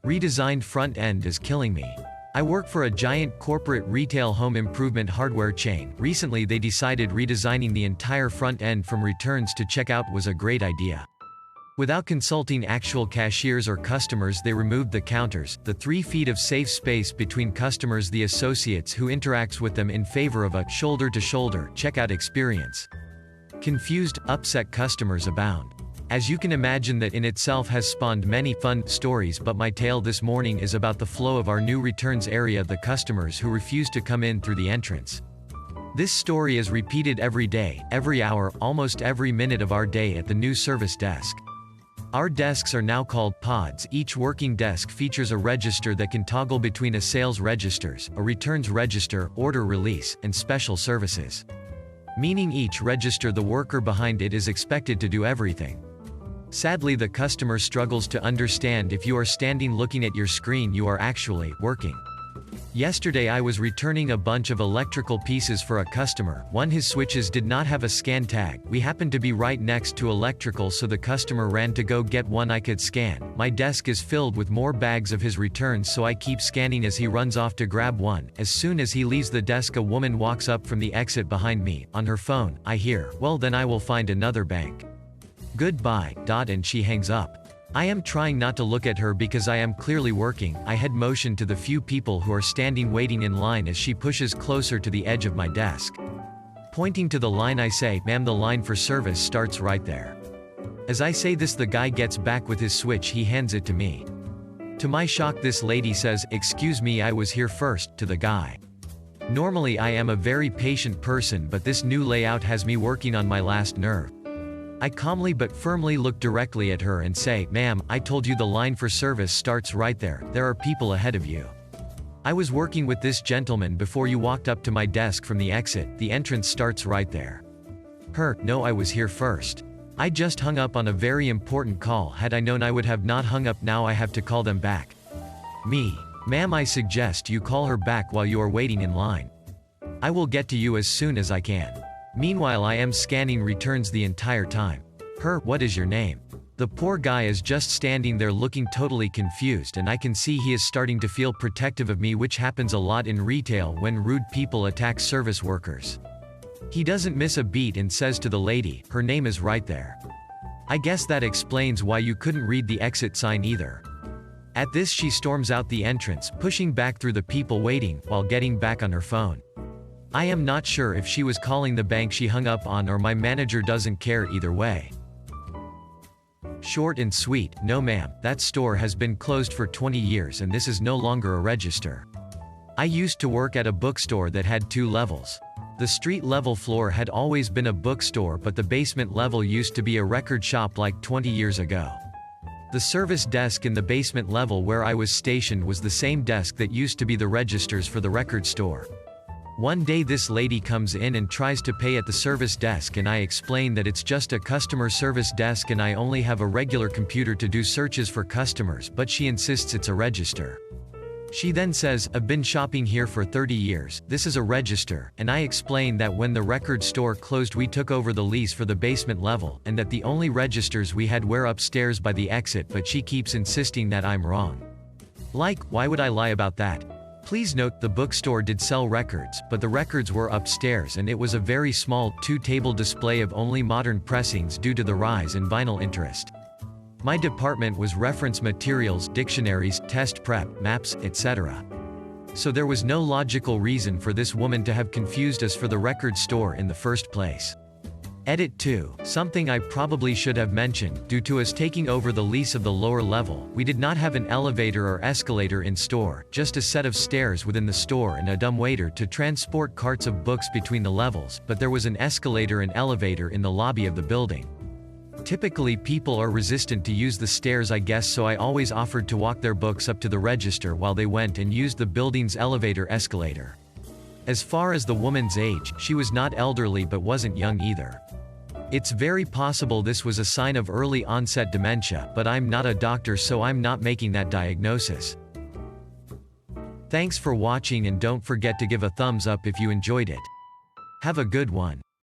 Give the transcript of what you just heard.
Redesigned front end is killing me. I work for a giant corporate retail home improvement hardware chain. Recently they decided redesigning the entire front end from returns to checkout was a great idea. Without consulting actual cashiers or customers, they removed the counters, the 3 feet of safe space between customers, the associates who interacts with them, in favor of a shoulder-to-shoulder checkout experience. Confused, upset customers abound. As you can imagine, that in itself has spawned many fun stories, but my tale this morning is about the flow of our new returns area, the customers who refuse to come in through the entrance. This story is repeated every day, every hour, almost every minute of our day at the new service desk. Our desks are now called pods. Each working desk features a register that can toggle between a sales registers, a returns register, order release, and special services. Meaning each register, the worker behind it is expected to do everything. Sadly, the customer struggles to understand if you are standing looking at your screen, you are actually working. Yesterday I was returning a bunch of electrical pieces for a customer. His switches did not have a scan tag. We happened to be right next to electrical, so the customer ran to go get one I could scan. My desk is filled with more bags of his returns, so I keep scanning as he runs off to grab one. As soon as he leaves the desk, a woman walks up from the exit behind me. On her phone, I hear, "Well, then I will find another bank. Goodbye." And she hangs up. I am trying not to look at her because I am clearly working. I head motion to the few people who are standing waiting in line as she pushes closer to the edge of my desk. Pointing to the line, I say, "Ma'am, the line for service starts right there." As I say this, the guy gets back with his switch. He hands it to me. To my shock, this lady says, "Excuse me, I was here first," to the guy. Normally I am a very patient person, but this new layout has me working on my last nerve. I calmly but firmly look directly at her and say, "Ma'am, I told you the line for service starts right there. There are people ahead of you. I was working with this gentleman before you walked up to my desk from the exit. The entrance starts right there." Her, "No, I was here first. I just hung up on a very important call. Had I known, I would have not hung up. Now I have to call them back." Me, "Ma'am, I suggest you call her back while you are waiting in line. I will get to you as soon as I can." Meanwhile I am scanning returns the entire time. Her, "What is your name?" The poor guy is just standing there looking totally confused, and I can see he is starting to feel protective of me, which happens a lot in retail when rude people attack service workers. He doesn't miss a beat and says to the lady, "Her name is right there." I guess that explains why you couldn't read the exit sign either. At this she storms out the entrance, pushing back through the people waiting, while getting back on her phone. I am not sure if she was calling the bank she hung up on, or my manager doesn't care. Either way. Short and sweet, "No ma'am, that store has been closed for 20 years and this is no longer a register. I used to work at a bookstore that had 2 levels. The street level floor had always been a bookstore, but the basement level used to be a record shop like 20 years ago. The service desk in the basement level where I was stationed was the same desk that used to be the registers for the record store. One day this lady comes in and tries to pay at the service desk, and I explain that it's just a customer service desk and I only have a regular computer to do searches for customers, but she insists it's a register. She then says, "I've been shopping here for 30 years, this is a register," and I explain that when the record store closed we took over the lease for the basement level, and that the only registers we had were upstairs by the exit, but she keeps insisting that I'm wrong. Like, why would I lie about that? Please note, the bookstore did sell records, but the records were upstairs and it was a very small, 2-table display of only modern pressings due to the rise in vinyl interest. My department was reference materials, dictionaries, test prep, maps, etc. So there was no logical reason for this woman to have confused us for the record store in the first place. Edit 2. Something I probably should have mentioned, due to us taking over the lease of the lower level, we did not have an elevator or escalator in store, just a set of stairs within the store and a dumbwaiter to transport carts of books between the levels, but there was an escalator and elevator in the lobby of the building. Typically people are resistant to use the stairs, I guess, so I always offered to walk their books up to the register while they went and used the building's elevator escalator. As far as the woman's age, she was not elderly but wasn't young either. It's very possible this was a sign of early onset dementia, but I'm not a doctor, so I'm not making that diagnosis. Thanks for watching, and don't forget to give a thumbs up if you enjoyed it. Have a good one.